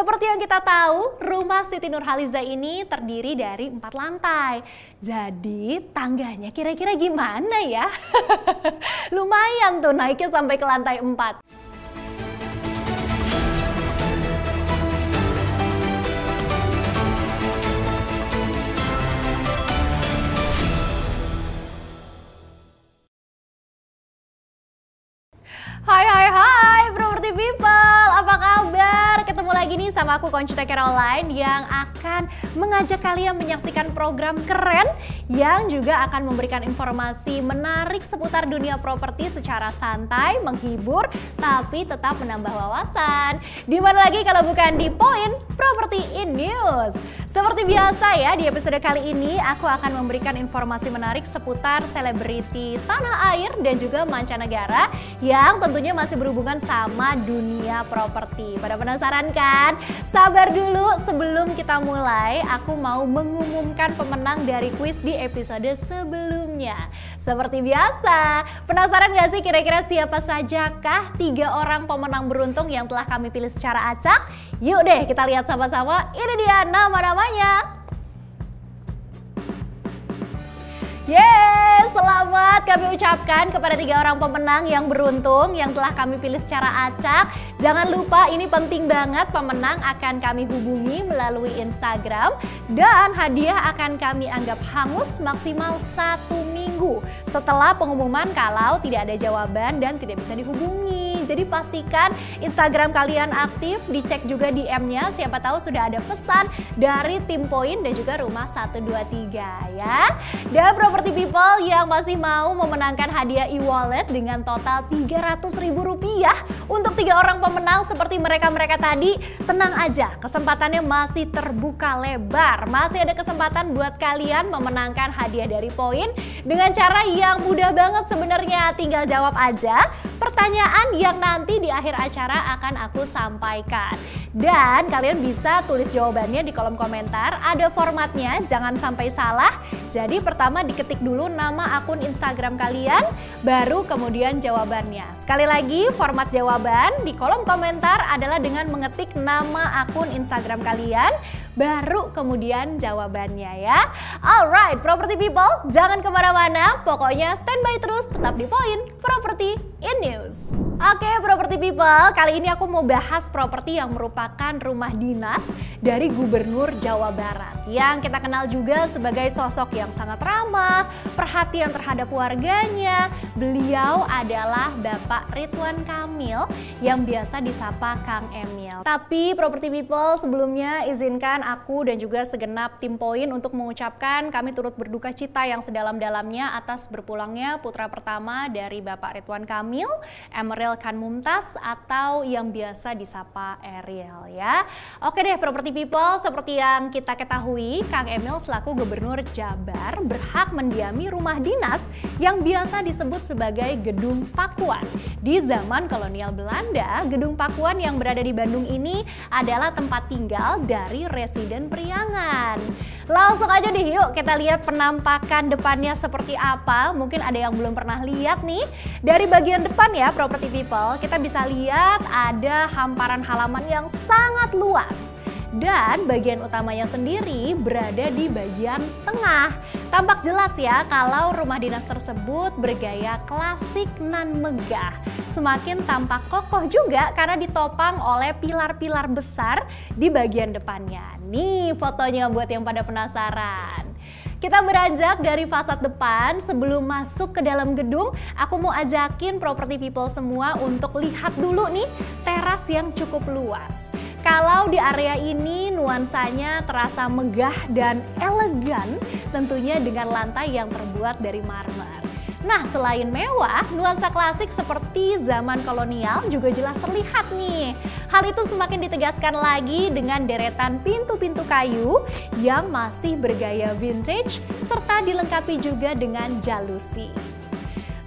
Seperti yang kita tahu, rumah Siti Nurhaliza ini terdiri dari 4 lantai. Jadi tangganya kira-kira gimana ya? Lumayan tuh naiknya sampai ke lantai 4. Hai Property People, apa kabar? Ketemu lagi nih sama aku Conchita Caroline yang akan mengajak kalian menyaksikan program keren yang juga akan memberikan informasi menarik seputar dunia properti secara santai, menghibur, tapi tetap menambah wawasan. Dimana lagi kalau bukan di Poin Property in News. Seperti biasa ya, di episode kali ini aku akan memberikan informasi menarik seputar selebriti tanah air dan juga mancanegara yang tentunya masih berhubungan sama dunia properti. Pada penasaran kan? Sabar dulu, sebelum kita mulai, aku mau mengumumkan pemenang dari kuis di episode sebelumnya. Seperti biasa, penasaran gak sih kira-kira siapa sajakah 3 orang pemenang beruntung yang telah kami pilih secara acak? Yuk deh kita lihat sama-sama, ini dia nama-namanya. Yeay, selamat kami ucapkan kepada 3 orang pemenang yang beruntung yang telah kami pilih secara acak. Jangan lupa ini penting banget, pemenang akan kami hubungi melalui Instagram dan hadiah akan kami anggap hangus maksimal 1 minggu setelah pengumuman kalau tidak ada jawaban dan tidak bisa dihubungi. Jadi pastikan Instagram kalian aktif, dicek juga DM-nya, siapa tahu sudah ada pesan dari tim Poin dan juga Rumah 123 ya. Dan Property People yang masih mau memenangkan hadiah e-wallet dengan total Rp300.000 untuk 3 orang pemenang seperti mereka-mereka tadi, tenang aja, kesempatannya masih terbuka lebar. Masih ada kesempatan buat kalian memenangkan hadiah dari Poin dengan cara yang mudah banget sebenarnya. Tinggal jawab aja pertanyaan yang nanti di akhir acara akan aku sampaikan. Dan kalian bisa tulis jawabannya di kolom komentar, ada formatnya, jangan sampai salah. Jadi pertama diketik dulu nama akun Instagram kalian, baru kemudian jawabannya. Sekali lagi, format jawaban di kolom komentar adalah dengan mengetik nama akun Instagram kalian, baru kemudian jawabannya ya. Alright, Property People, jangan kemana-mana, pokoknya standby terus, tetap di Poin Property in News. Oke, Property People, kali ini aku mau bahas properti yang merupakan rumah dinas dari Gubernur Jawa Barat yang kita kenal juga sebagai sosok yang sangat ramah, perhatian terhadap warganya. Beliau adalah Bapak Ridwan Kamil yang biasa disapa Kang Emil. Tapi Property People, sebelumnya izinkan aku dan juga segenap tim Poin untuk mengucapkan kami turut berduka cita yang sedalam-dalamnya atas berpulangnya putra pertama dari Bapak Ridwan Kamil, Emeril Khan Mumtaz atau yang biasa disapa Ariel ya. Oke deh Property People, seperti yang kita ketahui, Kang Emil selaku Gubernur Jabar berhak mendiami rumah dinas yang biasa disebut sebagai Gedung Pakuan. Di zaman kolonial Belanda, Gedung Pakuan yang berada di Bandung ini adalah tempat tinggal dari residen Priangan. Langsung aja deh yuk kita lihat penampakan depannya seperti apa. Mungkin ada yang belum pernah lihat nih. Dari bagian depan ya Property People, kita bisa lihat ada hamparan halaman yang sangat luas. Dan bagian utamanya sendiri berada di bagian tengah. Tampak jelas ya kalau rumah dinas tersebut bergaya klasik nan megah. Semakin tampak kokoh juga karena ditopang oleh pilar-pilar besar di bagian depannya. Nih fotonya buat yang pada penasaran. Kita beranjak dari fasad depan. Sebelum masuk ke dalam gedung, aku mau ajakin Property People semua untuk lihat dulu nih teras yang cukup luas. Kalau di area ini nuansanya terasa megah dan elegan, tentunya dengan lantai yang terbuat dari marmer. Nah, selain mewah, nuansa klasik seperti zaman kolonial juga jelas terlihat nih. Hal itu semakin ditegaskan lagi dengan deretan pintu-pintu kayu yang masih bergaya vintage serta dilengkapi juga dengan jalusi.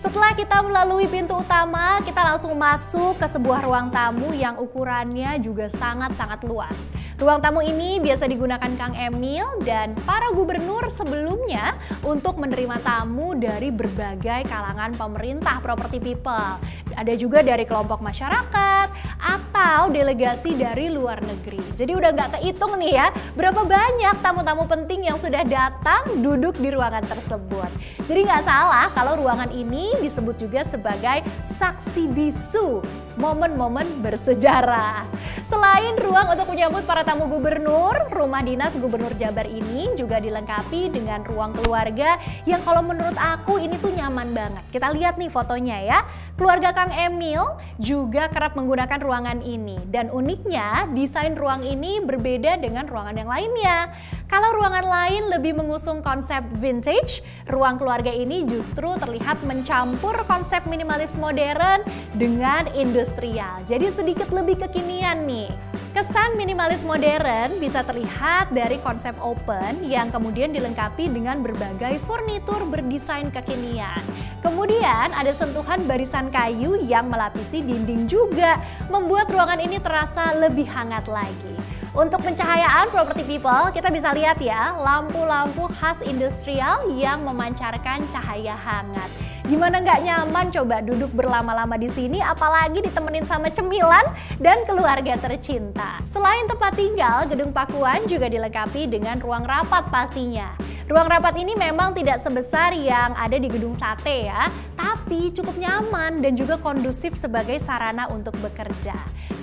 Setelah kita melalui pintu utama, kita langsung masuk ke sebuah ruang tamu yang ukurannya juga sangat-sangat luas. Ruang tamu ini biasa digunakan Kang Emil dan para gubernur sebelumnya untuk menerima tamu dari berbagai kalangan pemerintah property people. Ada juga dari kelompok masyarakat atau delegasi dari luar negeri. Jadi udah nggak kehitung nih ya, berapa banyak tamu-tamu penting yang sudah datang duduk di ruangan tersebut. Jadi nggak salah kalau ruangan ini disebut juga sebagai saksi bisu momen-momen bersejarah. Selain ruang untuk menyambut para tamu gubernur, rumah dinas Gubernur Jabar ini juga dilengkapi dengan ruang keluarga yang kalau menurut aku ini tuh nyaman banget. Kita lihat nih fotonya ya. Keluarga Kang Emil juga kerap menggunakan ruangan ini. Dan uniknya desain ruang ini berbeda dengan ruangan yang lainnya. Kalau ruangan lain lebih mengusung konsep vintage, ruang keluarga ini justru terlihat mencampur konsep minimalis modern dengan industrial. Jadi sedikit lebih kekinian nih. Kesan minimalis modern bisa terlihat dari konsep open yang kemudian dilengkapi dengan berbagai furnitur berdesain kekinian. Kemudian ada sentuhan barisan kayu yang melapisi dinding juga, membuat ruangan ini terasa lebih hangat lagi. Untuk pencahayaan property people, kita bisa lihat ya, lampu-lampu khas industrial yang memancarkan cahaya hangat. Gimana nggak nyaman coba duduk berlama-lama di sini, apalagi ditemenin sama cemilan dan keluarga tercinta. Selain tempat tinggal, gedung Pakuan juga dilengkapi dengan ruang rapat pastinya. Ruang rapat ini memang tidak sebesar yang ada di gedung sate ya, tapi cukup nyaman dan juga kondusif sebagai sarana untuk bekerja.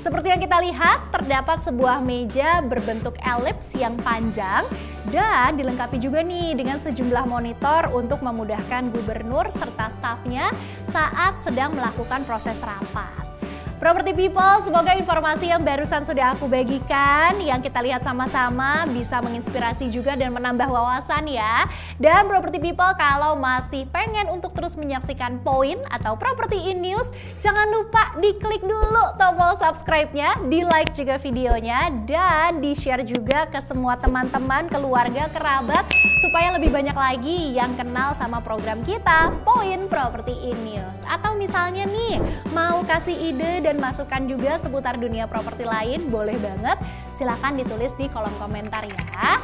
Seperti yang kita lihat, terdapat sebuah meja berbentuk elips yang panjang dan dilengkapi juga nih dengan sejumlah monitor untuk memudahkan gubernur serta stafnya saat sedang melakukan proses rapat. Property people, semoga informasi yang barusan sudah aku bagikan, yang kita lihat sama-sama bisa menginspirasi juga dan menambah wawasan ya. Dan property people, kalau masih pengen untuk terus menyaksikan Poin atau Property in News, jangan lupa diklik dulu tombol subscribe-nya, di-like juga videonya, dan di-share juga ke semua teman-teman, keluarga, kerabat, supaya lebih banyak lagi yang kenal sama program kita, Poin Property in News. Atau misalnya nih, mau kasih ide dan masukan juga seputar dunia properti lain, boleh banget, silahkan ditulis di kolom komentar ya.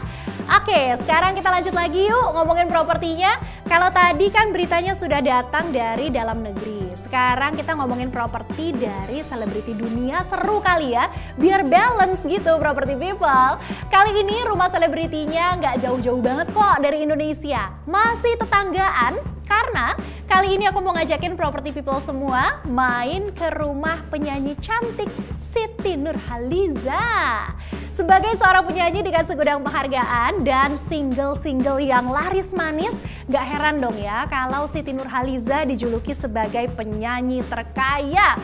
Oke, sekarang kita lanjut lagi yuk ngomongin propertinya. Kalau tadi kan beritanya sudah datang dari dalam negeri, sekarang kita ngomongin properti dari selebriti dunia. Seru kali ya, biar balance gitu property people. Kali ini rumah selebritinya nggak jauh-jauh banget kok dari Indonesia, masih tetanggaan. Karena kali ini aku mau ngajakin property people semua main ke rumah penyanyi cantik Siti Nurhaliza. Sebagai seorang penyanyi dengan segudang penghargaan dan single-single yang laris manis, gak heran dong ya kalau Siti Nurhaliza dijuluki sebagai penyanyi terkaya.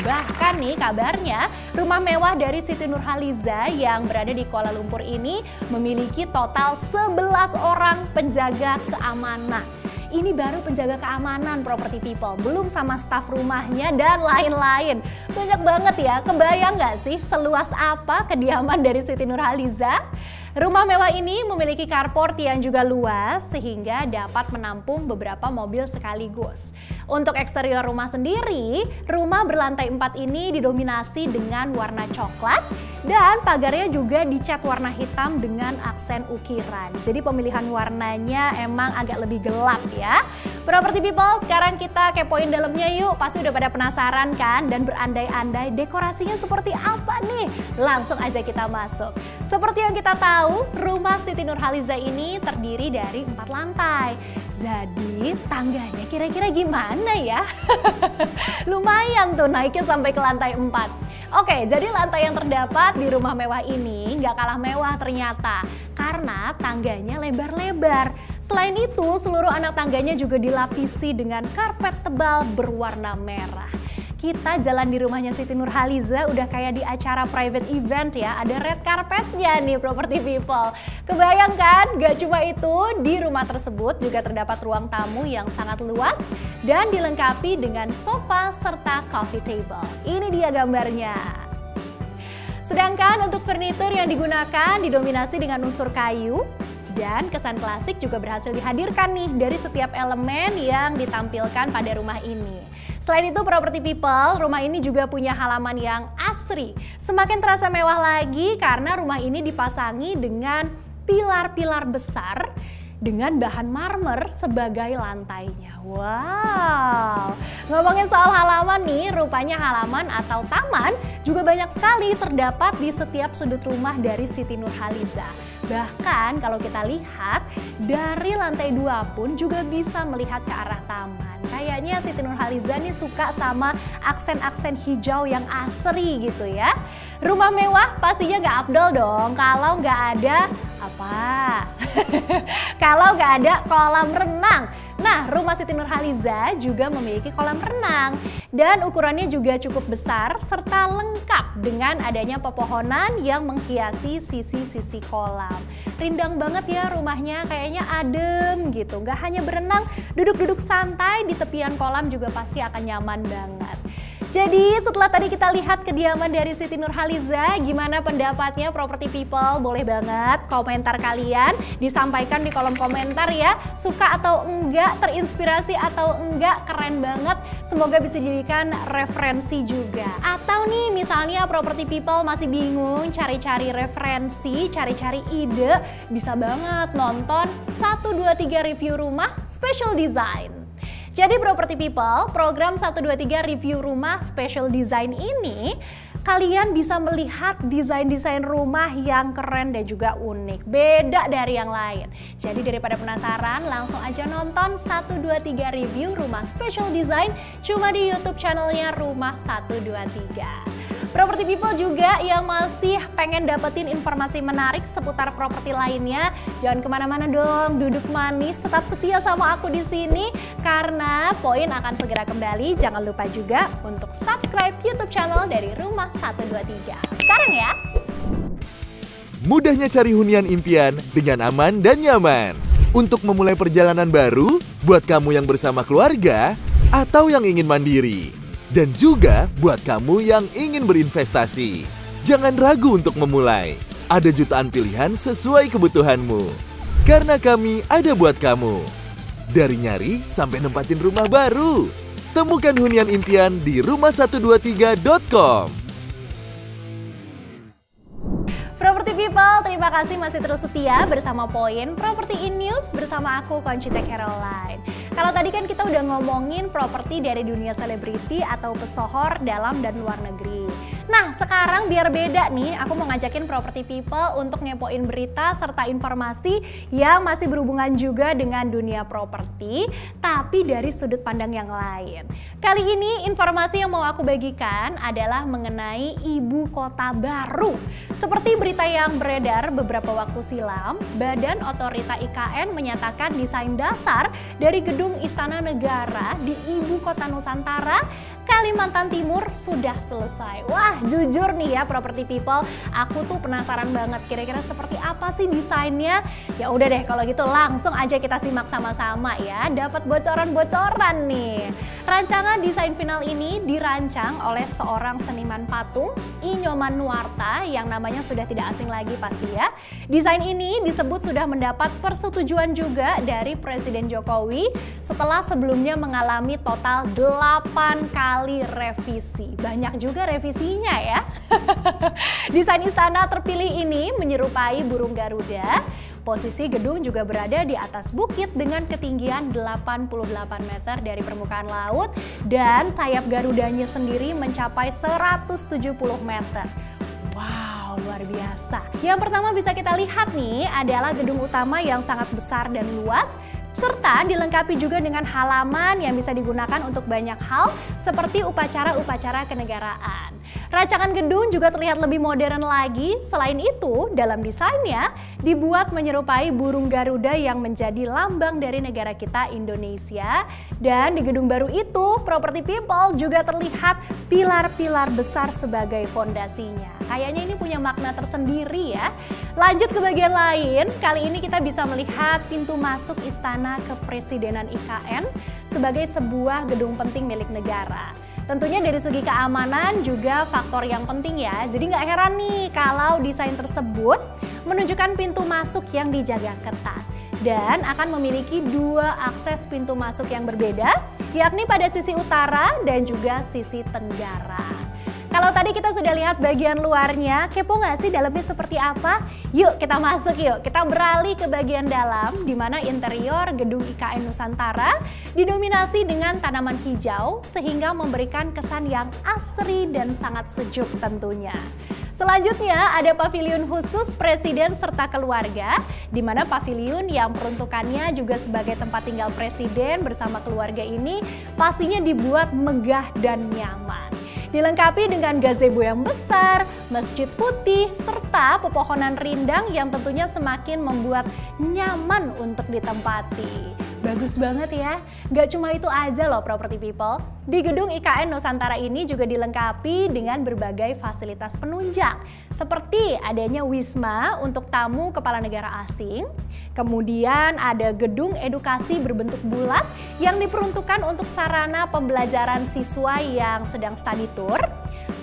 Bahkan nih kabarnya rumah mewah dari Siti Nurhaliza yang berada di Kuala Lumpur ini memiliki total 11 orang penjaga keamanan. Ini baru penjaga keamanan property people, belum sama staf rumahnya dan lain-lain. Banyak banget ya, kebayang nggak sih seluas apa kediaman dari Siti Nurhaliza? Rumah mewah ini memiliki carport yang juga luas sehingga dapat menampung beberapa mobil sekaligus. Untuk eksterior rumah sendiri, rumah berlantai 4 ini didominasi dengan warna coklat dan pagarnya juga dicat warna hitam dengan aksen ukiran. Jadi pemilihan warnanya emang agak lebih gelap ya. Property people, sekarang kita kepoin dalamnya yuk. Pasti udah pada penasaran kan dan berandai-andai dekorasinya seperti apa nih? Langsung aja kita masuk. Seperti yang kita tahu, rumah Siti Nurhaliza ini terdiri dari 4 lantai. Jadi tangganya kira-kira gimana ya? Lumayan tuh naiknya sampai ke lantai 4. Oke, jadi lantai yang terdapat di rumah mewah ini nggak kalah mewah ternyata. Karena tangganya lebar-lebar. Selain itu, seluruh anak tangganya juga dilapisi dengan karpet tebal berwarna merah. Kita jalan di rumahnya Siti Nurhaliza udah kayak di acara private event ya, ada red carpetnya nih property people. Kebayang kan? Gak cuma itu, di rumah tersebut juga terdapat ruang tamu yang sangat luas dan dilengkapi dengan sofa serta coffee table. Ini dia gambarnya. Sedangkan untuk furnitur yang digunakan didominasi dengan unsur kayu dan kesan klasik juga berhasil dihadirkan nih dari setiap elemen yang ditampilkan pada rumah ini. Selain itu Property People, rumah ini juga punya halaman yang asri. Semakin terasa mewah lagi karena rumah ini dipasangi dengan pilar-pilar besar dengan bahan marmer sebagai lantainya. Wow, ngomongin soal halaman nih, rupanya halaman atau taman juga banyak sekali terdapat di setiap sudut rumah dari Siti Nurhaliza. Bahkan kalau kita lihat dari lantai 2 pun juga bisa melihat ke arah taman. Kayaknya Siti Nurhaliza nih suka sama aksen-aksen hijau yang asri gitu ya. Rumah mewah pastinya nggak afdol dong kalau nggak ada apa? Kalau nggak ada kolam renang. Nah, rumah Siti Nurhaliza juga memiliki kolam renang dan ukurannya juga cukup besar serta lengkap dengan adanya pepohonan yang menghiasi sisi-sisi kolam. Rindang banget ya rumahnya, kayaknya adem gitu. Nggak hanya berenang, duduk-duduk santai di tepian kolam juga pasti akan nyaman banget. Jadi setelah tadi kita lihat kediaman dari Siti Nurhaliza, gimana pendapatnya Property People? Boleh banget komentar kalian disampaikan di kolom komentar ya. Suka atau enggak, terinspirasi atau enggak, keren banget. Semoga bisa dijadikan referensi juga. Atau nih misalnya Property People masih bingung cari-cari referensi, cari-cari ide, bisa banget nonton 123 review rumah special design. Jadi Property People, program 123 review rumah special design ini, kalian bisa melihat desain-desain rumah yang keren dan juga unik, beda dari yang lain. Jadi daripada penasaran, langsung aja nonton 123 review rumah special design cuma di YouTube channelnya Rumah 123. Property People juga yang masih pengen dapetin informasi menarik seputar properti lainnya, jangan kemana-mana dong, duduk manis, tetap setia sama aku di sini karena Poin akan segera kembali. Jangan lupa juga untuk subscribe YouTube channel dari Rumah 123. Sekarang ya. Mudahnya cari hunian impian dengan aman dan nyaman. Untuk memulai perjalanan baru, buat kamu yang bersama keluarga atau yang ingin mandiri. Dan juga buat kamu yang ingin berinvestasi. Jangan ragu untuk memulai. Ada jutaan pilihan sesuai kebutuhanmu. Karena kami ada buat kamu. Dari nyari sampai nempatin rumah baru. Temukan hunian impian di rumah123.com. Property People, terima kasih masih terus setia bersama Poin Property in News bersama aku Conchita Caroline. Kalau tadi kan kita udah ngomongin properti dari dunia selebriti atau pesohor dalam dan luar negeri. Nah sekarang biar beda nih, aku mau ngajakin Property People untuk ngepoin berita serta informasi yang masih berhubungan juga dengan dunia properti, tapi dari sudut pandang yang lain. Kali ini informasi yang mau aku bagikan adalah mengenai ibu kota baru. Seperti berita yang beredar beberapa waktu silam, Badan Otorita IKN menyatakan desain dasar dari gedung Istana Negara di Ibu Kota Nusantara, Kalimantan Timur sudah selesai. Wah, jujur nih ya Property People, aku tuh penasaran banget kira-kira seperti apa sih desainnya. Ya udah deh kalau gitu langsung aja kita simak sama-sama ya, dapat bocoran-bocoran nih. Rancangan desain final ini dirancang oleh seorang seniman patung, Inyoman Nuarta, yang namanya sudah tidak asing lagi pasti ya. Desain ini disebut sudah mendapat persetujuan juga dari Presiden Jokowi setelah sebelumnya mengalami total 8 kali revisi. Banyak juga revisinya ya. Desain istana terpilih ini menyerupai burung Garuda. Posisi gedung juga berada di atas bukit dengan ketinggian 88 meter dari permukaan laut dan sayap Garudanya sendiri mencapai 170 meter. Wow, luar biasa. Yang pertama bisa kita lihat nih adalah gedung utama yang sangat besar dan luas, serta dilengkapi juga dengan halaman yang bisa digunakan untuk banyak hal seperti upacara-upacara kenegaraan. Rancangan gedung juga terlihat lebih modern lagi. Selain itu, dalam desainnya dibuat menyerupai burung Garuda yang menjadi lambang dari negara kita Indonesia. Dan di gedung baru itu, Property People juga terlihat pilar-pilar besar sebagai fondasinya. Kayaknya ini punya makna tersendiri ya. Lanjut ke bagian lain, kali ini kita bisa melihat pintu masuk Istana Kepresidenan IKN sebagai sebuah gedung penting milik negara. Tentunya dari segi keamanan juga faktor yang penting ya. Jadi nggak heran nih kalau desain tersebut menunjukkan pintu masuk yang dijaga ketat. dan akan memiliki 2 akses pintu masuk yang berbeda, yakni pada sisi utara dan juga sisi tenggara. Kalau tadi kita sudah lihat bagian luarnya, kepo nggak sih dalamnya seperti apa? Yuk kita masuk yuk, kita beralih ke bagian dalam di mana interior gedung IKN Nusantara didominasi dengan tanaman hijau sehingga memberikan kesan yang asri dan sangat sejuk tentunya. Selanjutnya ada pavilion khusus presiden serta keluarga, di mana pavilion yang peruntukannya juga sebagai tempat tinggal presiden bersama keluarga ini pastinya dibuat megah dan nyaman. Dilengkapi dengan gazebo yang besar, masjid putih, serta pepohonan rindang yang tentunya semakin membuat nyaman untuk ditempati. Bagus banget ya. Gak cuma itu aja loh Property People. Di gedung IKN Nusantara ini juga dilengkapi dengan berbagai fasilitas penunjang. Seperti adanya wisma untuk tamu kepala negara asing. Kemudian ada gedung edukasi berbentuk bulat yang diperuntukkan untuk sarana pembelajaran siswa yang sedang study tour.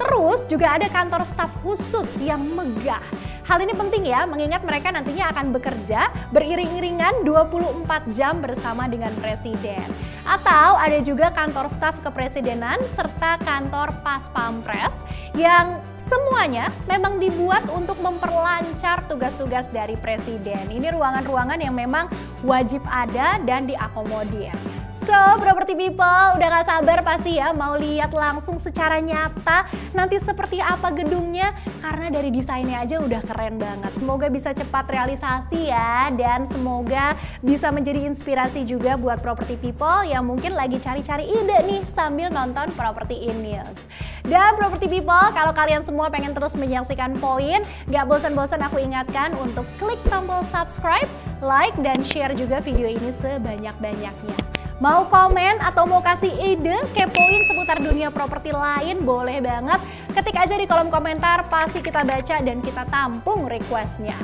Terus juga ada kantor staf khusus yang megah. Hal ini penting ya, mengingat mereka nantinya akan bekerja beriring-iringan 24 jam bersama dengan presiden. Atau ada juga kantor staf kepresidenan serta kantor pas pampres yang semuanya memang dibuat untuk memperlancar tugas-tugas dari presiden. Ini ruangan-ruangan yang memang wajib ada dan diakomodir. So, Property People udah gak sabar pasti ya mau lihat langsung secara nyata nanti seperti apa gedungnya, karena dari desainnya aja udah keren banget. Semoga bisa cepat realisasi ya, dan semoga bisa menjadi inspirasi juga buat Property People yang mungkin lagi cari-cari ide nih sambil nonton Property In News. Dan Property People, kalau kalian semua pengen terus menyaksikan poin, gak bosan-bosan aku ingatkan untuk klik tombol subscribe, like, dan share juga video ini sebanyak-banyaknya. Mau komen atau mau kasih ide, kepoin seputar dunia properti lain, boleh banget. Ketik aja di kolom komentar, pasti kita baca dan kita tampung requestnya.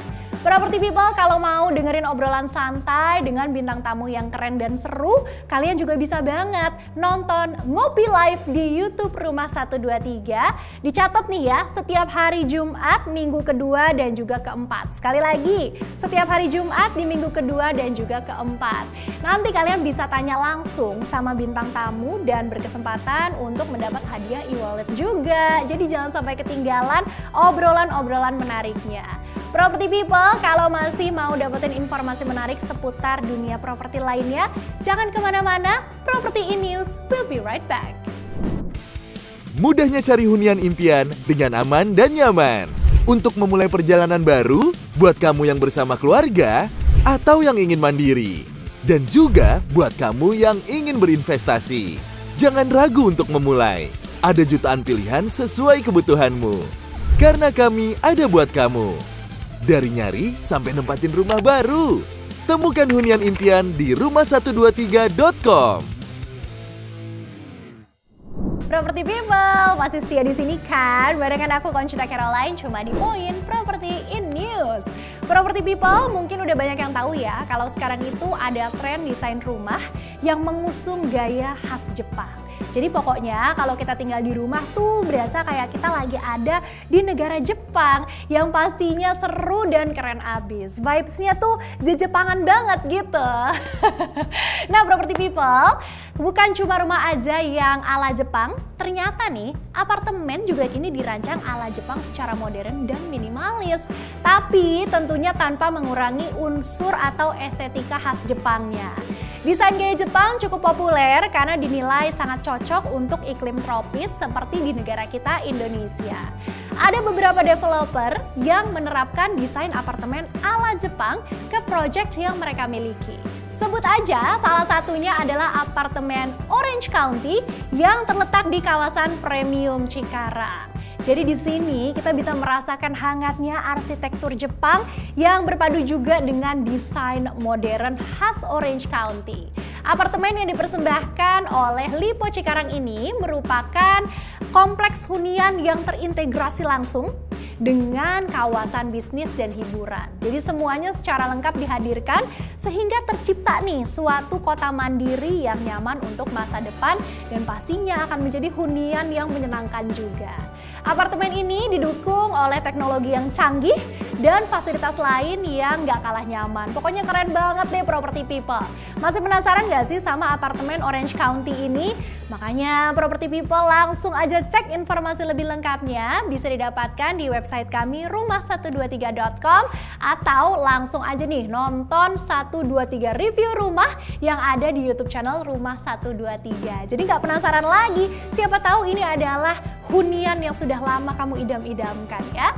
Property People, kalau mau dengerin obrolan santai dengan bintang tamu yang keren dan seru, kalian juga bisa banget nonton Ngopi Live di YouTube Rumah 123. Dicatat nih ya, setiap hari Jumat, minggu kedua dan juga keempat. Sekali lagi, setiap hari Jumat di minggu kedua dan juga keempat. Nanti kalian bisa tanya langsung sama bintang tamu dan berkesempatan untuk mendapat hadiah e-wallet juga. Jadi jangan sampai ketinggalan obrolan-obrolan menariknya. Property People, kalau masih mau dapetin informasi menarik seputar dunia properti lainnya, jangan kemana-mana, Property In News will be right back. Mudahnya cari hunian impian dengan aman dan nyaman. Untuk memulai perjalanan baru, buat kamu yang bersama keluarga, atau yang ingin mandiri. Dan juga buat kamu yang ingin berinvestasi. Jangan ragu untuk memulai. Ada jutaan pilihan sesuai kebutuhanmu. Karena kami ada buat kamu. Dari nyari sampai nempatin rumah baru. Temukan hunian impian di rumah123.com. Property People, masih setia di sini kan? Barengan aku Conchita Caroline cuma di Poin Property In News. Property People, mungkin udah banyak yang tahu ya kalau sekarang itu ada tren desain rumah yang mengusung gaya khas Jepang. Jadi pokoknya kalau kita tinggal di rumah tuh berasa kayak kita lagi ada di negara Jepang yang pastinya seru dan keren abis. Vibes-nya tuh Jepangan banget gitu. Nah Property People, bukan cuma rumah aja yang ala Jepang, ternyata nih apartemen juga kini dirancang ala Jepang secara modern dan minimalis. Tapi tentunya tanpa mengurangi unsur atau estetika khas Jepangnya. Desain gaya Jepang cukup populer karena dinilai sangat cocok untuk iklim tropis seperti di negara kita Indonesia. Ada beberapa developer yang menerapkan desain apartemen ala Jepang ke proyek yang mereka miliki. Sebut aja salah satunya adalah apartemen Orange County yang terletak di kawasan Premium Cikarang. Jadi di sini kita bisa merasakan hangatnya arsitektur Jepang yang berpadu juga dengan desain modern khas Orange County. Apartemen yang dipersembahkan oleh Lipo Cikarang ini merupakan kompleks hunian yang terintegrasi langsung dengan kawasan bisnis dan hiburan. Jadi semuanya secara lengkap dihadirkan sehingga tercipta nih suatu kota mandiri yang nyaman untuk masa depan dan pastinya akan menjadi hunian yang menyenangkan juga. Apartemen ini didukung oleh teknologi yang canggih dan fasilitas lain yang nggak kalah nyaman. Pokoknya keren banget deh Property People. Masih penasaran nggak sih sama apartemen Orange County ini? Makanya Property People langsung aja cek informasi lebih lengkapnya. Bisa didapatkan di website kami rumah123.com atau langsung aja nih nonton 123 review rumah yang ada di YouTube channel Rumah 123. Jadi nggak penasaran lagi, siapa tahu ini adalah hunian yang sudah lama kamu idam-idamkan ya.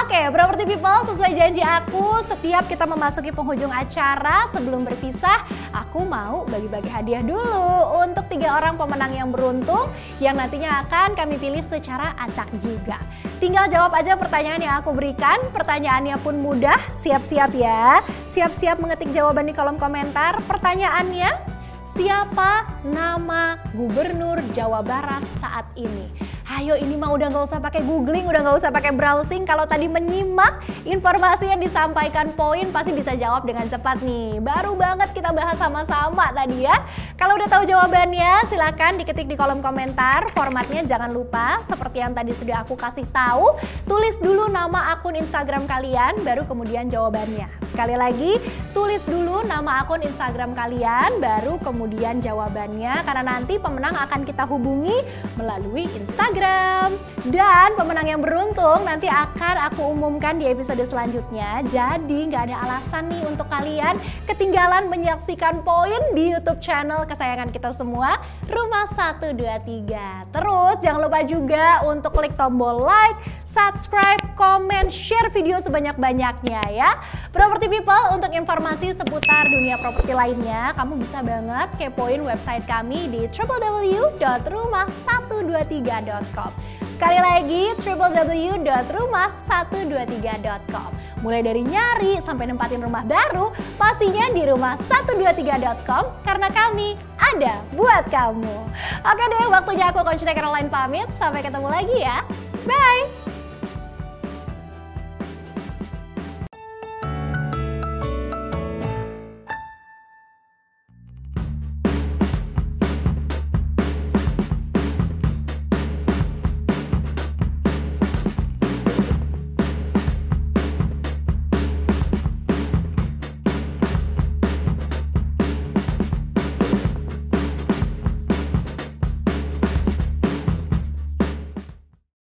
Oke, Property People, sesuai janji aku, setiap kita memasuki penghujung acara, sebelum berpisah, aku mau bagi-bagi hadiah dulu untuk 3 orang pemenang yang beruntung yang nantinya akan kami pilih secara acak juga. Tinggal jawab aja pertanyaan yang aku berikan, pertanyaannya pun mudah, siap-siap ya. Siap-siap mengetik jawaban di kolom komentar. Pertanyaannya, siapa nama Gubernur Jawa Barat saat ini? Ayo, ini mah udah nggak usah pakai googling, udah nggak usah pakai browsing. Kalau tadi menyimak informasi yang disampaikan Poin pasti bisa jawab dengan cepat nih. Baru banget kita bahas sama-sama tadi ya. Kalau udah tahu jawabannya silakan diketik di kolom komentar. Formatnya jangan lupa seperti yang tadi sudah aku kasih tahu. Tulis dulu nama akun Instagram kalian, baru kemudian jawabannya. Sekali lagi, tulis dulu nama akun Instagram kalian, baru kemudian jawabannya. Karena nanti pemenang akan kita hubungi melalui Instagram. Dan pemenang yang beruntung nanti akan aku umumkan di episode selanjutnya. Jadi nggak ada alasan nih untuk kalian ketinggalan menyaksikan Poin di YouTube channel kesayangan kita semua, Rumah 123. Terus jangan lupa juga untuk klik tombol like, subscribe, komen, share video sebanyak-banyaknya ya. Property People, untuk informasi seputar dunia properti lainnya, kamu bisa banget kepoin website kami di www.rumah123.com. Sekali lagi, www.rumah123.com. Mulai dari nyari sampai nempatin rumah baru, pastinya di rumah123.com karena kami ada buat kamu. Oke deh, waktunya aku Conchita Caroline pamit. Sampai ketemu lagi ya. Bye!